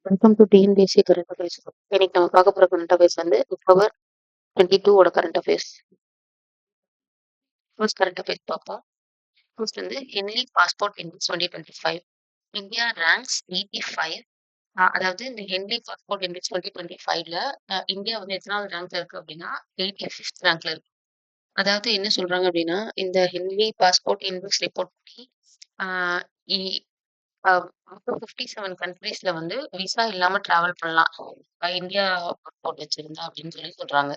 Welcome to TNPSC current affairs. இன்னைக்கு நம்ம பார்க்க போற கரண்ட் அஃபேர்ஸ் வந்து October 22 current affairs. First current affairs பார்ப்போம். ஃபர்ஸ்ட் வந்து Henle passport index 2025. India ranks 85. அதாவது இந்த ஹென்லி பாஸ்போர்ட் இண்டெக்ஸ் 2025ல இந்தியா வந்து எத்தனாவது ரேங்க்ல இருக்கு அப்படின்னா 85th ரேங்க்ல இருக்கு. அதாவது என்ன சொல்றாங்க அப்படின்னா இந்த ஹென்லி பாஸ்போர்ட் இண்டெக்ஸ் ரிப்போர்ட் படி மொத்தம் 57 கண்ட்ரீஸ்ல வந்து விசா இல்லாம டிராவல் பண்ணலாம் இந்தியா பாஸ்போர்ட் வச்சிருந்தா அப்படின்னு சொல்றாங்க.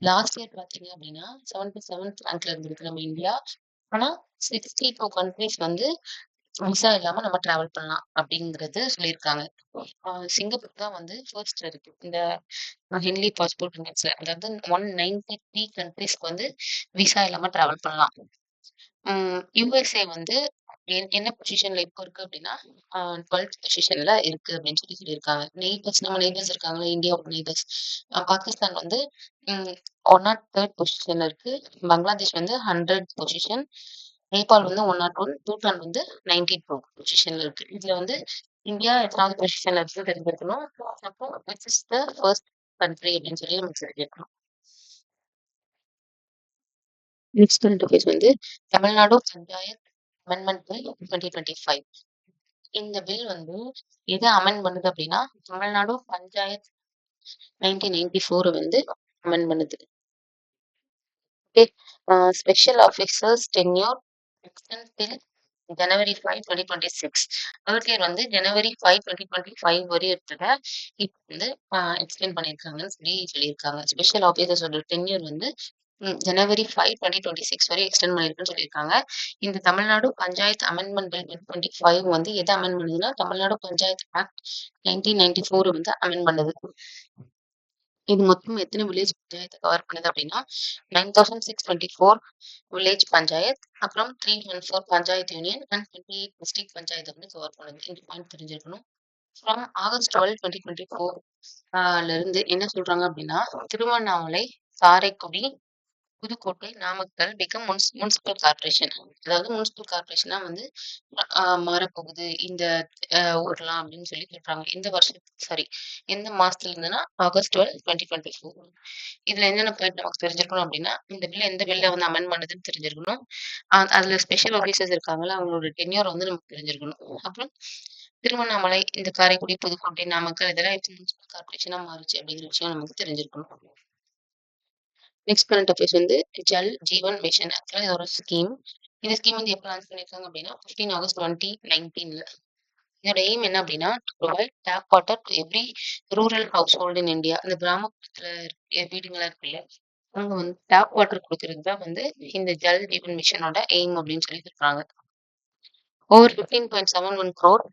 லாஸ்ட் இயர் பாத்தீங்க அப்படின்னா 77th ரேங்க்ல இருந்திருக்கு நம்ம இந்தியா. ஆனா 62 கண்ட்ரீஸ் வந்து விசா இல்லாம நம்ம டிராவல் பண்ணலாம் அப்படிங்கறது சொல்லியிருக்காங்க. சிங்கப்பூர் தான் வந்து ஃபர்ஸ்ட் இருக்கு இந்த ஹென்லி பாஸ்போர்ட் இண்டெக்ஸ்ல. அதாவது 193 கண்ட்ரீஸ்க்கு வந்து விசா இல்லாம டிராவல் பண்ணலாம். யுஎஸ்ஏ வந்து என்ன பொசிஷன்ல இப்போ இருக்கு அப்படின்னா 12th பொசிஷன்ல இருக்கு அப்படின்னு சொல்லியிருக்காங்க. நெய்பர்ஸ் நம்ம நெய்பர்ஸ் இருக்காங்களா இந்தியாவோட நெய்பர்ஸ். பாகிஸ்தான் வந்து 103rd பொசிஷன்ல இருக்கு. பங்களாதேஷ் வந்து 100th பொசிஷன். நேபாள் வந்து 101. பூட்டான் வந்து 92 பொசிஷன்ல இருக்கு. இதுல வந்து இந்தியா எத்தனாவது பொசிஷன்ல இருக்கு தெரிஞ்சிருக்கணும். அப்போ which is the first country அப்படின்னு சொல்லி நமக்கு தெரிஞ்சிருக்கணும். நெக்ஸ்ட் கரண்ட் அஃபேர்ஸ் வந்து தமிழ்நாடு பஞ்சாயத் அமெண்ட்மெண்ட் பில் 2025. இந்த பில் வந்து எதை அமெண்ட் பண்ணுது அப்படின்னா தமிழ்நாடு பஞ்சாயத் 1994 வந்து அமெண்ட் பண்ணுது. ஸ்பெஷல் ஆஃபீஸர்ஸ் டென்யூர் எக்ஸ்டெண்ட் டில் ஜனவரி 5, 2026. ஏர்லியர் வந்து ஜனவரி 5, 2025 வரை இருக்கிறத இப்போ வந்து எக்ஸ்டெண்ட் பண்ணியிருக்காங்கன்னு சொல்லியிருக்காங்க. ஸ்பெஷல் ஆஃபீஸர்ஸோட டென்யூர் வந்து ஜனவரி 5, 2026 வரை எக்ஸ்டெண்ட் பண்ணியிருக்குன்னு சொல்லியிருக்காங்க. இந்த தமிழ்நாடு பஞ்சாயத்து அமெண்ட்மெண்ட் பில் 2025 வந்து எதை அமெண்ட் பண்ணுதுன்னா தமிழ்நாடு பஞ்சாயத்து ஆக்ட் 1994 வந்து அமெண்ட் பண்ணுது. இது மொத்தம் எத்தனை வில்லேஜ் பஞ்சாயத்தை கவர் பண்ணுது அப்படின்னா 9624 வில்லேஜ் பஞ்சாயத், அப்புறம் 314 பஞ்சாயத் யூனியன் அண்ட் 28 டிஸ்ட்ரிக்ட் பஞ்சாயத்தை வந்து கவர் பண்ணுது. இந்த பாயிண்ட் தெரிஞ்சிருக்கணும். ஃப்ரம் ஆகஸ்ட் 12, 2024 இருந்து என்ன சொல்றாங்க அப்படின்னா Tiruvannamalai, Karaikudi, Pudukkottai, Namakkal become municipal corporation. அதாவது முனிசிபல் கார்பரேஷனா வந்து மாறப்போகுது இந்த ஊர்லாம் அப்படின்னு சொல்லி சொல்றாங்க. இந்த வருஷம் எந்த மாசத்துல இருந்துன்னா ஆகஸ்ட் 12, 2024. இதுல என்னென்ன பாயிண்ட் நமக்கு தெரிஞ்சிருக்கணும் அப்படின்னா இந்த பில்ல எந்த பில்ல வந்து அமெண்ட் பண்ணுதுன்னு தெரிஞ்சிருக்கணும். அதுல ஸ்பெஷல் ஆஃபீஸர்ஸ் இருக்காங்கல்ல அவங்களோட டென்யூர் வந்து நமக்கு தெரிஞ்சிருக்கணும். அப்புறம் திருவண்ணாமலை, இந்த காரைக்குடி, புதுக்கோட்டை, நாமக்கல் இதெல்லாம் எப்படி முனிசிபல் கார்பரேஷனா மாறுச்சு அப்படிங்கிற விஷயம் நமக்கு தெரிஞ்சிருக்கணும். நெக்ஸ்ட் கரண்ட் அஃபேர்ஸ் வந்து ஜல் ஜீவன் மிஷன். ஆக்சுவலா இது ஒரு ஸ்கீம். இந்த ஸ்கீம் வந்து எப்போ லான்ச் பண்ணிருக்காங்க அப்படின்னா 15 ஆகஸ்ட் 2019. இதோட எய்ம் என்ன அப்படின்னா provide tap water to every rural house hold in India. இந்த கிராமப்புறத்துல வீடுங்களா இருக்குல்ல அவங்க வந்து டேப் வாட்டர் கொடுக்கறது தான் வந்து இந்த ஜல் ஜீவன் மிஷனோட எய்ம் அப்படின்னு சொல்லி சொல்றாங்க. Over 15.71 crore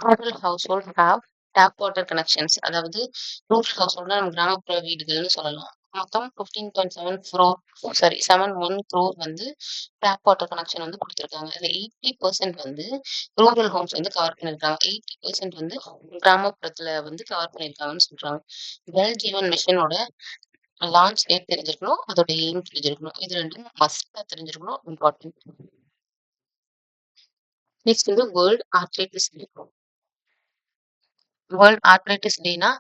rural households have tap water connections. அதாவது ரூரல் ஹவுஸ்ஹோல்ட்னா நம்ம கிராமப்புற வீடுகள்னு சொல்லலாம். மொத்தம் 71 crore வந்து டேப் வாட்டர் கனெக்ஷன் வந்து கொடுத்துருக்காங்க. அதுல 80% வந்து ரூரல் ஹோம்ஸ் வந்து கவர் பண்ணிருக்காங்க. 80% வந்து கிராமப்புறத்துல வந்து கவர் பண்ணிருக்காங்கன்னு சொல்றாங்க. ஜல் ஜீவன் மிஷனோட லான்ச் டேட் தெரிஞ்சிருக்கணும், அதோட எய்ம் தெரிஞ்சிருக்கணும். இது ரெண்டும் மஸ்டா தெரிஞ்சிருக்கணும், இம்பார்ட்டன்ட். நெக்ஸ்ட் வந்து world arthritis day. World arthritis டேனா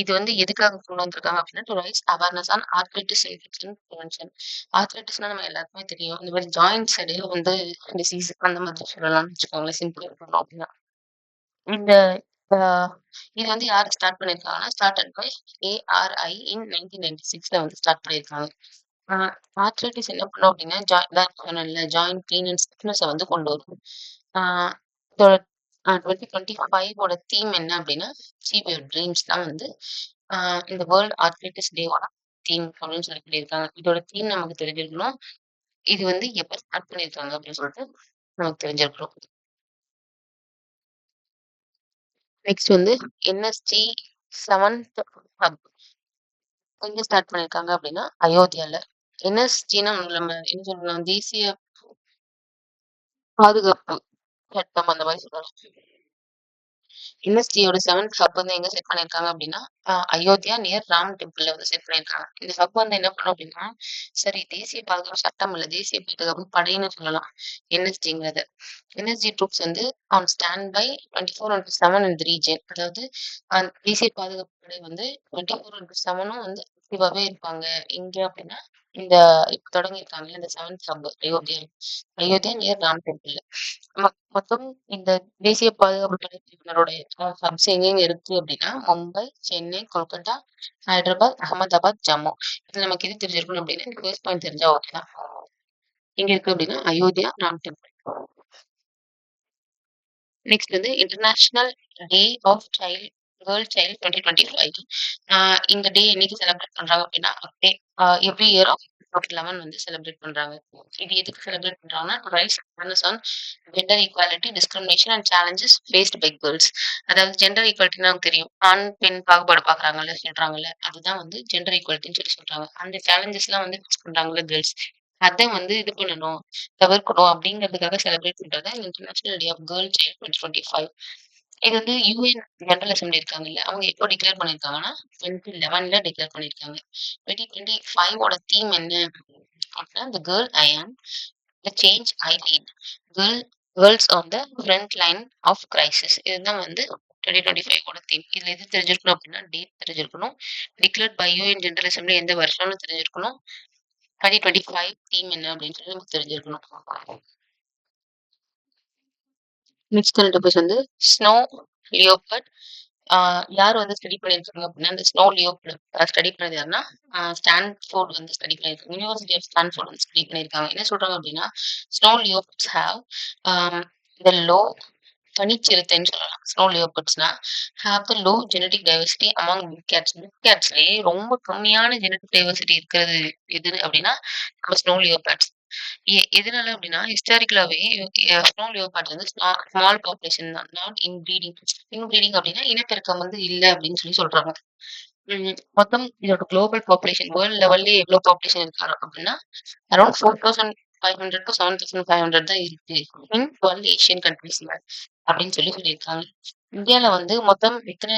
இது வந்து எதுக்காக கொண்டு வந்திருக்காங்க அப்படின்னா to raise awareness on arthritis infection prevention. ஆர்த்ரைட்டிஸ்னா நம்ம எல்லாருக்குமே தெரியும். இந்த மாதிரி ஜாயிண்ட்ஸ் இடையில வந்து டிசீஸ் அந்த மாதிரி சொல்லலாம்னு வச்சுக்கோங்களேன். சிம்பிளா இருக்கணும் அப்படின்னா இந்த இது வந்து யார் ஸ்டார்ட் பண்ணிருக்காங்கன்னா ஸ்டார்டட் பை ARI இன் 1996ல வந்து ஸ்டார்ட் பண்ணிருக்காங்க. ஆர்த்ரைட்டிஸ் என்ன பண்ணும் அப்படின்னா ஜாயிண்ட் பெயின் அண்ட் ஸ்டிஃப்னஸை வந்து கொண்டு வரும். இதோட 2025 தீம் என்ன அப்படின்னா அச்சீவ் யுவர் ட்ரீம்ஸ் தான் வந்து இந்த வேர்ல்ட் ஆர்த்ரைட்டிஸ் டேவோட தீம் அப்படின்னு சொல்லி சொல்லியிருக்காங்க. இதோட தீம் நமக்கு தெரிஞ்சிருக்கணும். இது வந்து எப்ப ஸ்டார்ட் பண்ணியிருக்காங்க அப்படின்னு சொல்லிட்டு நமக்கு தெரிஞ்சிருக்கணும். நெக்ஸ்ட் வந்து NSG 7th ஹப் எங்க ஸ்டார்ட் பண்ணிருக்காங்க அப்படின்னா அயோத்தியால. NSGனா நம்ம என்ன சொல்லலாம் தேசிய பாதுகாப்பு சட்டம் அந்த மாதிரி சொல்லலாம். என்எஸ்டியோட 7த் ஹப் வந்து எங்க செட் பண்ணியிருக்காங்க அப்படின்னா, அயோத்தியா நியர் ராம் டெம்பிள்ல வந்து செட் பண்ணியிருக்காங்க. இந்த ஹப் வந்து என்ன பண்ணும் அப்படின்னா, சரி தேசிய பாதுகாப்பு சட்டம் இல்ல, தேசிய பாதுகாப்பு படைன்னு சொல்லலாம் என்எஸ்டிங்கிறத. என்எஸ்ஜி ட்ரூப்ஸ் வந்து on stand by 24/7 in the region. அதாவது தேசிய பாதுகாப்பு படை வந்து 24/7ம் வந்து ஆக்டிவாவே இருப்பாங்க. எங்க அப்படின்னா, இந்த இப்ப தொடங்கியிருக்காங்கல்ல இந்த 7த் ஹப் அயோத்தியா அயோத்தியா நியர் ராம் டெம்பிள்ல. மொத்தம் இந்த தேசிய பாதுகாப்பு படை பிரிவினருடைய ஹப்ஸ் எங்கெங்க இருக்கு அப்படின்னா, மும்பை, சென்னை, கொல்கத்தா, ஹைதராபாத், அகமதாபாத், ஜம்மு. இதுல நமக்கு எது தெரிஞ்சிருக்கணும் அப்படின்னா, எனக்கு ஃபர்ஸ்ட் பாயிண்ட் தெரிஞ்சா ஓகே தான். எங்க இருக்கு அப்படின்னா, அயோத்தியா, ராம் டெம்பிள். நெக்ஸ்ட் வந்து international day of child girl child 2025. இந்த டே என்னைக்கு செலிப்ரேட் பண்றாங்க அப்படின்னா, எவ்ரி இயர் ஆஃப் அக்டோபர் 11 வந்து செலிப்ரேட் பண்றாங்க. இது எதுக்கு செலிப்ரேட் பண்றாங்கன்னா, to raise awareness on gender equality, discrimination and challenges faced by girls. அதாவது ஜெண்டர் ஈக்வாலிட்டின்னு நமக்கு தெரியும். ஆண், பெண் பாகுபாடு பார்க்குறாங்கல்ல, சொல்றாங்கல்ல. அதுதான் வந்து ஜெண்டர் ஈக்வாலிட்டின்னு சொல்லி சொல்றாங்க. அந்த சேலஞ்சஸ்லாம் வந்து ஃபேஸ் பண்றாங்கல்ல கேர்ள்ஸ். அத வந்து இது பண்ணணும், தவிர்க்கணும் அப்படிங்கிறதுக்காக செலிப்ரேட் பண்றது தான் international day of girl child 2025. இது வந்து யுஎன் ஜெனரல் அசெம்பிளி இருக்காங்கல்ல, அவங்க எப்போ டிக்ளேர் பண்ணியிருக்காங்கன்னா, 2011ல டிக்ளேர் பண்ணியிருக்காங்க. 2025ஓட தீம் என்ன அப்படின்னா, "தி girl I am, the change I lead. Girl girls on the front line of crisis." இதுதான் வந்து 2025ஓட தீம். இதுல எது தெரிஞ்சிருக்கணும் அப்படின்னா, டேட் தெரிஞ்சிருக்கணும். Declared by UN general assembly எந்த வருஷம்னு தெரிஞ்சிருக்கணும். 2025 தீம் என்ன அப்படின்னு சொல்லி நமக்கு தெரிஞ்சிருக்கணும். நெக்ஸ்ட் கரண்ட் அஃபேர்ஸ் வந்து ஸ்னோ லியோபர்ட். யார் வந்து ஸ்டடி பண்ணியிருக்காங்க அப்படின்னா, இந்த ஸ்னோ லியோபர்ட் ஸ்டடி பண்ணது யாருன்னா, ஸ்டான்ஃபோர்ட் வந்து ஸ்டடி பண்ணியிருக்காங்க. யூனிவர்சிட்டி ஆஃப் ஸ்டான்ஃபோர்ட் வந்து ஸ்டடி பண்ணியிருக்காங்க. என்ன சொல்றாங்க அப்படின்னா, snow leopards have the low பனிச்சிறுத்தைன்னு சொல்லலாம். ஸ்னோ லியோபர்ட்ஸ்னா have the low genetic diversity among big cats. Big கேட்ஸ்லயே ரொம்ப கம்மியான ஜெனடிக் டைவர்சிட்டி இருக்கிறது எது அப்படின்னா, நம்ம ஸ்னோ லியோபர்ட்ஸ். எதனால அப்படின்னா, ஹிஸ்டாரிக்கலாவே ஸ்னோ லியோபார்ட்ஸ் வந்து ஸ்மால் பாப்புலேஷன் தான். Not in breeding. In breeding அப்படின்னா, இனப்பெருக்கம் வந்து இல்ல அப்படின்னு சொல்லி சொல்றாங்க. மொத்தம் இதோட குளோபல் பாப்புலேஷன் வேர்ல்ட் லெவல்லயே எவ்ளோ பாப்புலேஷன் இருக்காங்க அப்படின்னா, அரவுண்ட் 4,500 to 7,500 தான் இருக்கு. இன் 12 ஏசியன் கண்ட்ரீஸ்ல அப்படின்னு சொல்லி சொல்லியிருக்காங்க. இந்தியால வந்து மொத்தம் எத்தன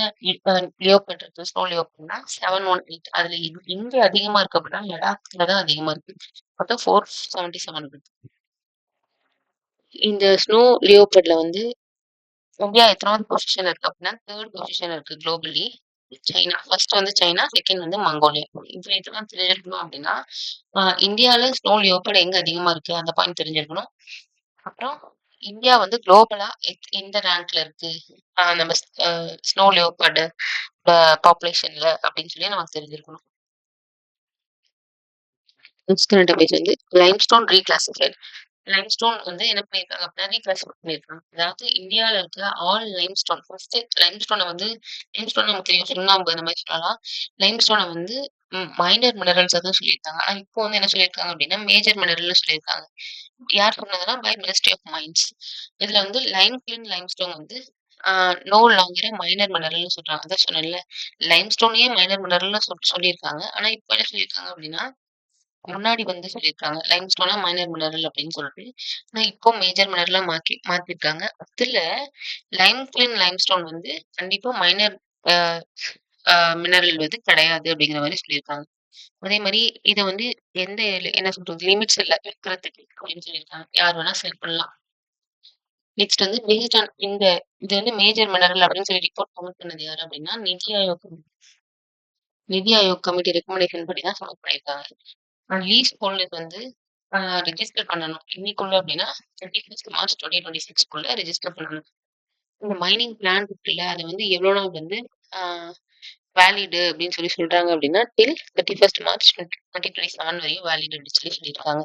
லியோபார்ட் இருக்கு? ஸ்னோ லியோபார்ட்னா 718. அதுல எங்க அதிகமா இருக்கு அப்படின்னா, லடாக்ல தான் அதிகமா இருக்கு. மொத்தம் 477 இருக்கு. இந்த ஸ்னோ லியோபார்ட்ல வந்து இந்தியா எத்தனாவது பொசிஷன்ல இருக்கு அப்படின்னா, 3 பொசிஷன்ல இருக்கு குளோபலி. சைனா ஃபர்ஸ்ட் வந்து சைனா, செகண்ட் வந்து மங்கோலியா. இதுல இதெல்லாம் தெரிஞ்சிருக்கணும் அப்படின்னா, இந்தியால ஸ்னோ லியோபார்ட் எங்க அதிகமா இருக்கு அந்த பாயிண்ட் தெரிஞ்சிருக்கணும். அப்புறம் இந்தியா வந்து குளோபலா எந்த ரேங்க்ல இருக்கு? நம்ம ஸ்னோ லியோபார்டு பாப்புலேஷன்ல அப்படின்னு சொல்லி நமக்கு தெரிஞ்சிருக்கணும். நெக்ஸ்ட் கரண்ட் அஃபேர்ஸ் வந்து லைம்ஸ்டோன் ரீகிளாசிஃபைட். லைம்ஸ்டோன் வந்து என்ன பண்ணியிருக்காங்க அப்படின்னா, ரீகிளாசிஃபை பண்ணியிருக்காங்க. அதாவது இந்தியால இருக்கிற ஆல் லைம்ஸ்டோன் ஃபர்ஸ்ட் லைம்ஸ்டோன வந்து லைம்ஸ்டோன் நமக்கு தெரியும் சுண்ணாம்பு அந்த மாதிரி சொல்லலாம். லைம்ஸ்டோன வந்து மைனர் மினரல்ஸா தான் சொல்லியிருக்காங்க. ஆனா இப்போ வந்து என்ன சொல்லியிருக்காங்க அப்படின்னா, மேஜர் மினரல்னு சொல்லியிருக்காங்க. யார் சொன்னதுன்னா, பை மினிஸ்ட்ரி ஆஃப் மைன்ஸ். இதுல வந்து லைம் கிளீன் லைம்ஸ்டோன் வந்து நோ லாங்கர் மைனர் மினரல்னு சொல்றாங்க. அதான் சொன்னேன்ல, லைம்ஸ்டோனையே மைனர் மினரல்னு சொல்லியிருக்காங்க. ஆனா இப்போ என்ன சொல்லியிருக்காங்க அப்படின்னா, முன்னாடி வந்து சொல்லியிருக்காங்க. லைம்ஸ்டோனா மைனர் மினரல் அப்படின்னு சொல்லிட்டு. ஆனா இப்போ மேஜர் மினரலா மாத்திருக்காங்க. அதுல லைம் கிளீன் லைம்ஸ்டோன் வந்து கண்டிப்பா மைனர் அ அ மினரல் வந்து கிடையாது அப்படிங்கிற மாரி சொல்லியிருக்காங்க. அதே மாரி இத வந்து எந்த என்ன சொல்றது லிமிட்ஸ் இல்ல விக்கிறதுக்கு அப்படின்னு சொல்லியிருக்காங்க. யார் வேணா செல் பண்ணலாம். நெக்ஸ்ட் வந்து பேஸ்ட் ஆன் இது வந்து மேஜர் மினரல் அப்படின்னு சொல்லி ரிப்போர்ட் சப்மிட் பண்ணது யாரு அப்படின்னா, நிதி ஆயோக் கமிட்டி ரெக்கமெண்டேஷன் படி தான் சப்மிட் பண்ணியிருக்காங்க. லீஸ் ஹோல்டர்ஸ் வந்து ரிஜிஸ்டர் பண்ணணும். இன்னைக்குள்ள அப்படின்னா 31 மார்ச் 2026க்குள்ள ரெஜிஸ்டர் பண்ணணும். இந்த மைனிங் பிளான் இருக்குல்ல, அது வந்து எவ்வளோ நாள் வந்து ஆ வேலிடு அப்படின்னு சொல்லி சொல்றாங்க அப்படின்னா, டில் 31 மார்ச் 2027 வரையும் வேலிட் அப்படின்னு சொல்லி சொல்லியிருக்காங்க.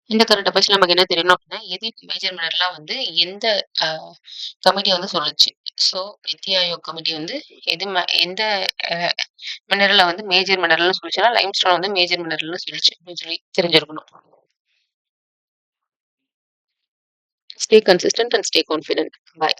இந்த கரண்ட் அஃபேர்ஸ்ல நமக்கு என்ன தெரியணும் அப்படின்னா, எது மேஜர் மினரல்லாம் வந்து எந்த அ கமிட்டி வந்து சொல்லுச்சு. ஸோ நித்தி ஆயோக் கமிட்டி வந்து எந்த அ மினரல வந்து மேஜர் மினரல்னு சொல்லுச்சுன்னா, லைம்ஸ்டோன் வந்து மேஜர் மினரல்னு சொல்லுச்சு அப்படின்னு சொல்லி தெரிஞ்சிருக்கணும். Stay consistent and stay confident. Bye.